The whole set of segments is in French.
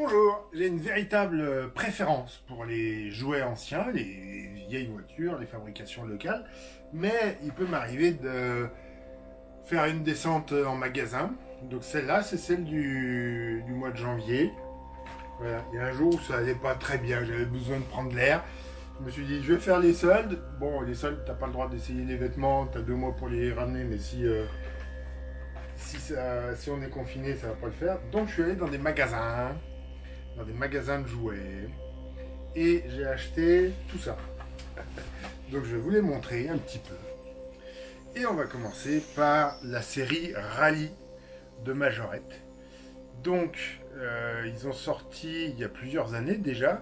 Bonjour, j'ai une véritable préférence pour les jouets anciens, les vieilles voitures, les fabrications locales, mais il peut m'arriver de faire une descente en magasin. Donc celle-là, c'est celle du mois de janvier. Voilà. Il y a un jour où ça allait pas très bien, j'avais besoin de prendre l'air. Je me suis dit, je vais faire les soldes. Bon, les soldes, t'as pas le droit d'essayer les vêtements, t'as 2 mois pour les ramener, mais si on est confiné, ça va pas le faire. Donc je suis allé dans des magasins de jouets, et j'ai acheté tout ça. Donc je vais vous les montrer un petit peu. Et on va commencer par la série Rallye de Majorette. Donc ils ont sorti il y a plusieurs années déjà.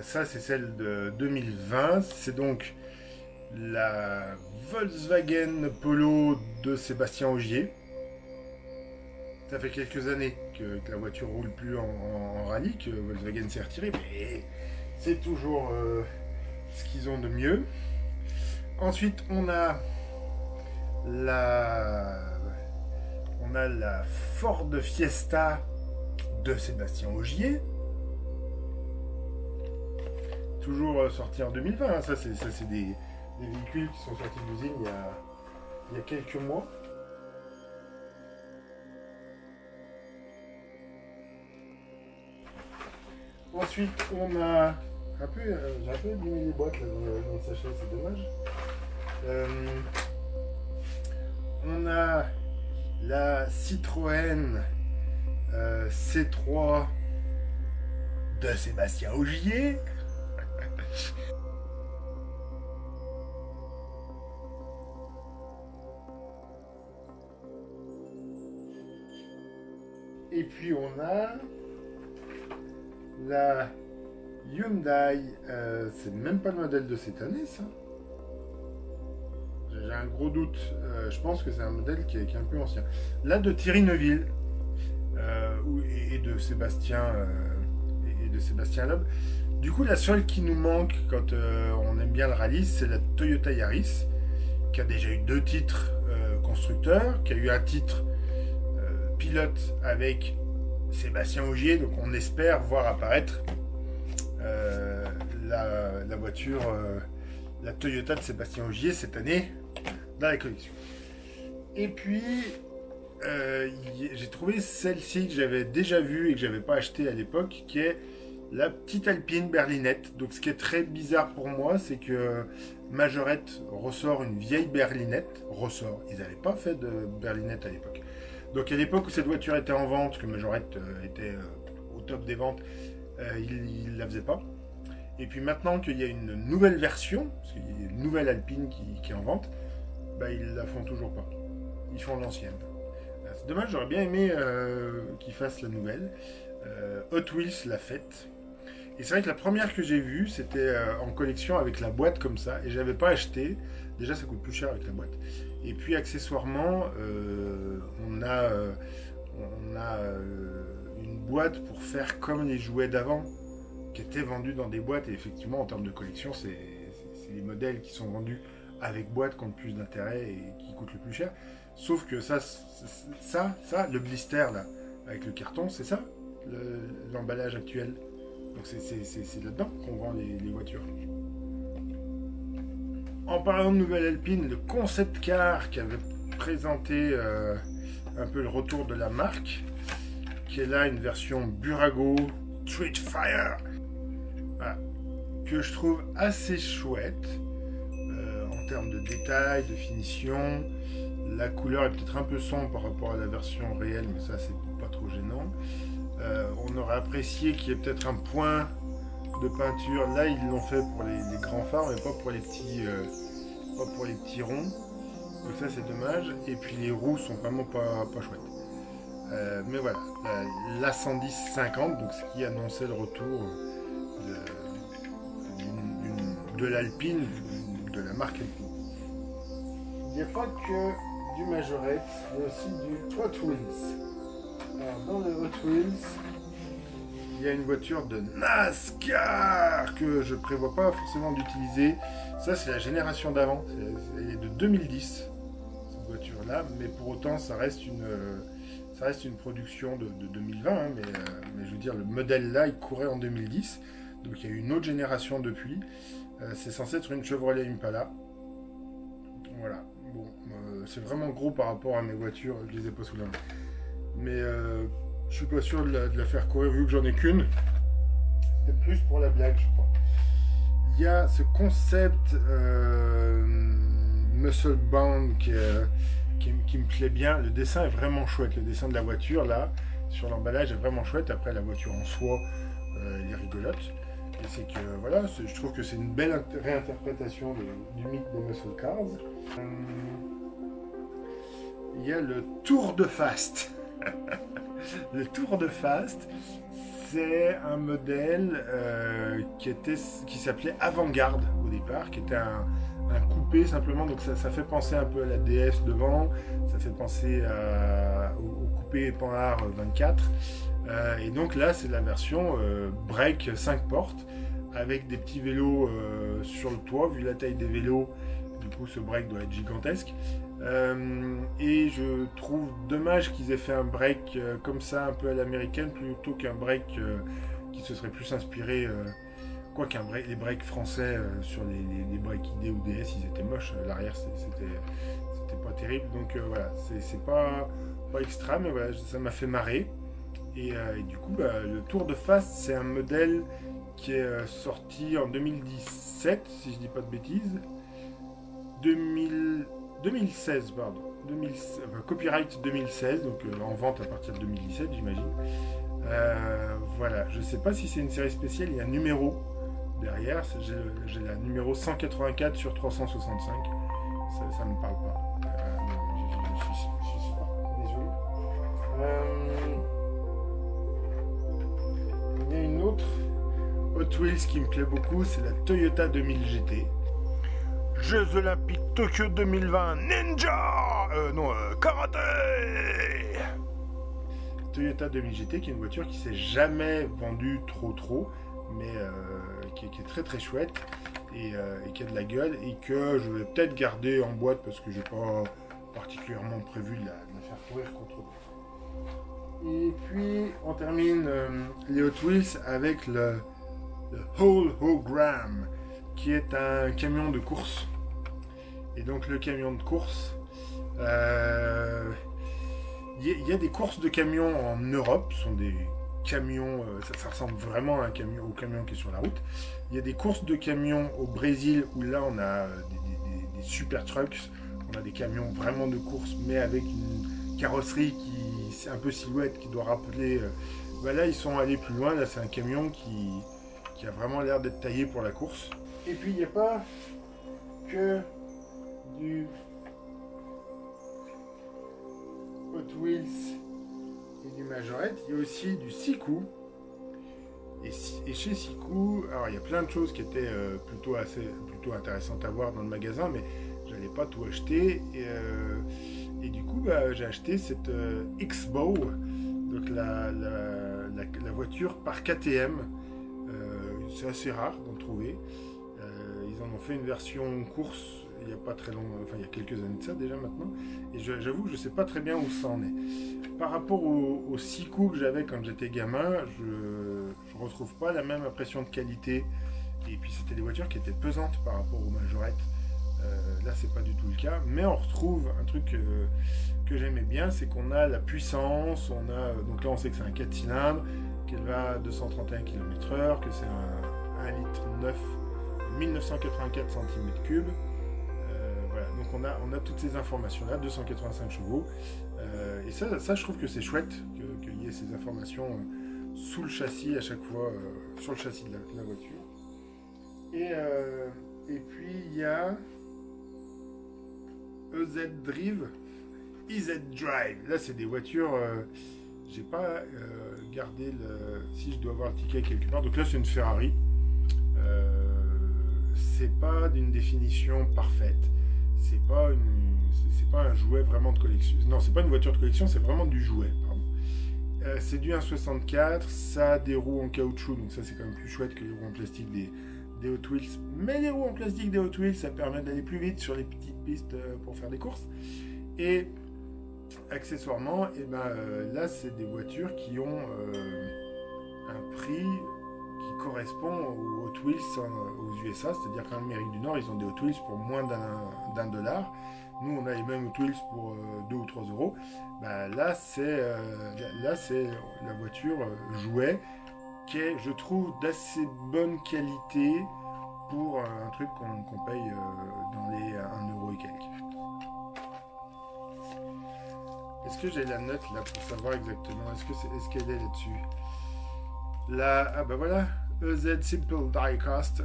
Ça c'est celle de 2020. C'est donc la Volkswagen Polo de Sébastien Ogier. Ça fait quelques années que la voiture roule plus en rallye, que Volkswagen s'est retiré, mais c'est toujours ce qu'ils ont de mieux. Ensuite, on a la Ford Fiesta de Sébastien Ogier. Toujours sorti en 2020. Hein. Ça, c'est des véhicules qui sont sortis de l'usine il y a quelques mois. Ensuite, on a j'ai un peu abîmé les boîtes là, dans le sachet, c'est dommage. On a la Citroën C3 de Sébastien Ogier. Et puis on a la Hyundai, c'est même pas le modèle de cette année ça. J'ai un gros doute, je pense que c'est un modèle qui est un peu ancien. Là de Thierry Neuville et de Sébastien Loeb. Du coup la seule qui nous manque quand on aime bien le rallye, c'est la Toyota Yaris, qui a déjà eu 2 titres constructeurs, qui a eu un titre pilote avec Sébastien Ogier, donc on espère voir apparaître la voiture, la Toyota de Sébastien Ogier cette année dans la collection. Et puis j'ai trouvé celle-ci que j'avais déjà vue et que j'avais pas acheté à l'époque, qui est la petite Alpine berlinette. Donc ce qui est très bizarre pour moi, c'est que Majorette ressort une vieille berlinette. Ils n'avaient pas fait de berlinette à l'époque. Donc à l'époque où cette voiture était en vente, que Majorette était au top des ventes, il ne la faisait pas. Et puis maintenant qu'il y a une nouvelle version, parce qu'il y a une nouvelle Alpine qui est en vente, bah, ils la font toujours pas. Ils font l'ancienne. C'est dommage, j'aurais bien aimé qu'ils fassent la nouvelle. Hot Wheels l'a faite. Et c'est vrai que la première que j'ai vue, c'était en collection avec la boîte comme ça, et j'avais pas acheté. Déjà, ça coûte plus cher avec la boîte. Et puis, accessoirement, on a une boîte pour faire comme les jouets d'avant, qui étaient vendus dans des boîtes. Et effectivement, en termes de collection, c'est les modèles qui sont vendus avec boîte qui ont le plus d'intérêt et qui coûtent le plus cher. Sauf que ça, le blister là, avec le carton, c'est ça, l'emballage actuel. Donc c'est là-dedans qu'on vend les voitures. En parlant de nouvelle Alpine, le concept car qui avait présenté un peu le retour de la marque, qui est là une version Burago Streetfire, voilà, que je trouve assez chouette en termes de détails, de finition. La couleur est peut-être un peu sombre par rapport à la version réelle, mais ça c'est pas trop gênant. On aurait apprécié qu'il y ait peut-être un point de peinture. Là ils l'ont fait pour les grands phares, mais pas pour les petits ronds. Donc ça c'est dommage. Et puis les roues sont vraiment pas chouettes. Mais voilà, la 110-50, donc ce qui annonçait le retour de l'Alpine, de la marque Alpine. Il n'y a pas que du Majorette, il y a aussi du Hot Wheels. Alors dans le Hot Wheels, il y a une voiture de NASCAR que je prévois pas forcément d'utiliser. Ça c'est la génération d'avant, elle est de 2010 cette voiture là, mais pour autant ça reste ça reste une production de 2020, hein, mais je veux dire, le modèle là, il courait en 2010. Donc il y a eu une autre génération depuis. C'est censé être une Chevrolet Impala. Voilà. Bon, c'est vraiment gros par rapport à mes voitures, je les ai pas sous la main. Mais je suis pas sûr de la faire courir vu que j'en ai qu'une. C'était plus pour la blague, je crois. Il y a ce concept Muscle Bound qui me plaît bien. Le dessin est vraiment chouette. Le dessin de la voiture, là, sur l'emballage, est vraiment chouette. Après, la voiture en soi, elle est rigolote. Et c'est que, voilà, je trouve que c'est une belle réinterprétation du mythe des Muscle Cars. Il y a le Tour de Fast. Le Tour de Fast, c'est un modèle qui s'appelait Avant-Garde au départ, qui était un coupé simplement, donc ça fait penser un peu à la DS devant, ça fait penser au coupé Panhard 24, et donc là c'est la version break 5 portes, avec des petits vélos sur le toit, vu la taille des vélos, du coup ce break doit être gigantesque. Et je trouve dommage qu'ils aient fait un break comme ça, un peu à l'américaine, plutôt qu'un break qui se serait plus inspiré, quoi qu'un break, les breaks français sur les breaks ID ou DS, ils étaient moches, l'arrière c'était pas terrible, donc voilà, c'est pas extra, mais voilà, ça m'a fait marrer. Et du coup, le Tour de Fast, c'est un modèle qui est sorti en 2017, si je dis pas de bêtises. 2016, pardon. Copyright 2016, donc en vente à partir de 2017, j'imagine. Voilà, je sais pas si c'est une série spéciale, il y a un numéro derrière. J'ai la numéro 184 sur 365. Ça me parle pas. Je suis pas. Désolé. Il y a une autre Hot Wheels qui me plaît beaucoup, c'est la Toyota 2000 GT. Jeux Olympiques Tokyo 2020 Ninja Karaté. Toyota 2000 GT, qui est une voiture qui s'est jamais vendue trop, mais qui est très très chouette et qui a de la gueule et que je vais peut-être garder en boîte parce que j'ai pas particulièrement prévu de la faire courir contre d'autres. Et puis on termine les Hot Wheels avec le Hologram, qui est un camion de course. Et donc le camion de course, il y a des courses de camions en Europe, ce sont des camions, ça ressemble vraiment à au camion qui est sur la route. Il y a des courses de camions au Brésil où là on a des super trucks, on a des camions vraiment de course, mais avec une carrosserie qui c'est un peu silhouette, qui doit rappeler. Là ils sont allés plus loin, là c'est un camion qui a vraiment l'air d'être taillé pour la course. Et puis il n'y a pas que du Hot Wheels et du Majorette, il y a aussi du Siku. Et chez Siku, alors il y a plein de choses qui étaient plutôt intéressantes à voir dans le magasin, mais j'allais pas tout acheter. Et du coup, j'ai acheté cette X-Bow, donc la voiture par KTM. C'est assez rare d'en trouver. Ils en ont fait une version course il n'y a pas très longtemps, enfin il y a quelques années de ça déjà maintenant, et j'avoue que je ne sais pas très bien où ça en est. Par rapport au Siku que j'avais quand j'étais gamin, je ne retrouve pas la même impression de qualité, et puis c'était des voitures qui étaient pesantes par rapport aux Majorettes. Là c'est pas du tout le cas, mais on retrouve un truc que j'aimais bien, c'est qu'on a la puissance, donc là on sait que c'est un 4 cylindres, qu'elle va à 231 km/h, que c'est un 1,9 litre, 1984 cm3. Voilà, donc on a toutes ces informations-là, 285 chevaux. Et ça, je trouve que c'est chouette qu'il y ait ces informations sous le châssis à chaque fois, sur le châssis de la voiture. Et puis il y a EZ Drive, EZ Drive. Là, c'est des voitures. J'ai pas gardé si je dois avoir le ticket quelque part. Donc là, c'est une Ferrari. C'est pas d'une définition parfaite. C'est pas un jouet vraiment de collection. Non, c'est pas une voiture de collection, c'est vraiment du jouet. C'est du 1,64. Ça a des roues en caoutchouc, donc ça c'est quand même plus chouette que les roues en plastique des Hot Wheels. Mais les roues en plastique des Hot Wheels, ça permet d'aller plus vite sur les petites pistes pour faire des courses. Et accessoirement, et ben, là, c'est des voitures qui ont un prix qui correspond aux Hot Wheels aux USA, c'est-à-dire qu'en Amérique du Nord, ils ont des Hot Wheels pour moins d'un dollar. Nous, on a les mêmes Hot Wheels pour 2 ou 3 euros. Bah, là, c'est la voiture jouet qui est, je trouve, d'assez bonne qualité pour un truc qu'on paye dans les 1 euro et quelques. Est-ce que j'ai la note là pour savoir exactement? Est-ce qu'elle est là-dessus? Là, ah bah voilà, EZ Simple Diecast,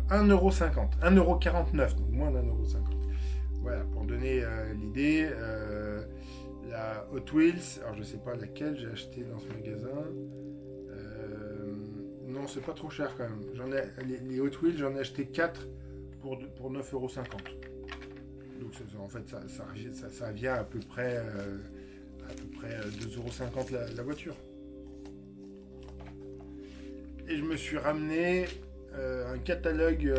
1,50€, 1,49€, donc moins d'1,50€. Voilà, pour donner l'idée, la Hot Wheels, alors je sais pas laquelle j'ai acheté dans ce magasin. Non, c'est pas trop cher quand même. Les Hot Wheels, j'en ai acheté 4 pour 9,50€. Donc en fait, ça vient à peu près 2,50€ la voiture. Et je me suis ramené un catalogue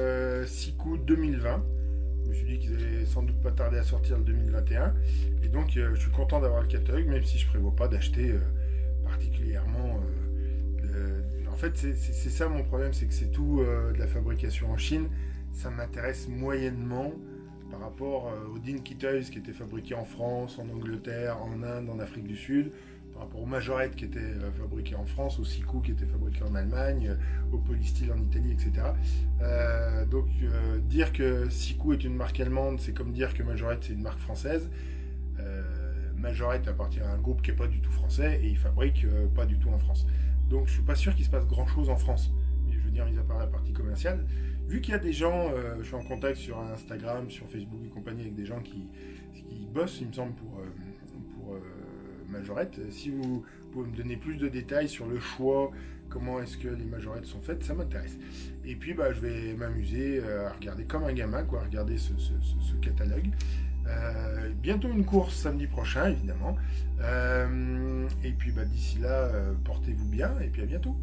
Siku 2020. Je me suis dit qu'ils allaient sans doute pas tarder à sortir le 2021. Et donc, je suis content d'avoir le catalogue, même si je prévois pas d'acheter particulièrement. En fait, c'est ça mon problème, c'est que c'est tout de la fabrication en Chine. Ça m'intéresse moyennement par rapport aux Dinky Toys qui étaient fabriqués en France, en Angleterre, en Inde, en Afrique du Sud. Par rapport aux Majorette qui étaient fabriqués en France, aux Siku qui étaient fabriqués en Allemagne, au Polystyle en Italie, etc. Donc dire que Siku est une marque allemande, c'est comme dire que Majorette c'est une marque française. Majorette appartient à un groupe qui n'est pas du tout français et il fabrique pas du tout en France. Donc je suis pas sûr qu'il se passe grand chose en France. Mais je veux dire, mis à part la partie commerciale, vu qu'il y a des gens, je suis en contact sur Instagram, sur Facebook et compagnie avec des gens qui bossent, il me semble, pour Majorette. Si vous pouvez me donner plus de détails sur le choix, comment est-ce que les Majorettes sont faites, ça m'intéresse. Et puis je vais m'amuser à regarder comme un gamin, à regarder ce catalogue. Bientôt une course samedi prochain, évidemment. Et puis d'ici là, portez-vous bien et puis à bientôt.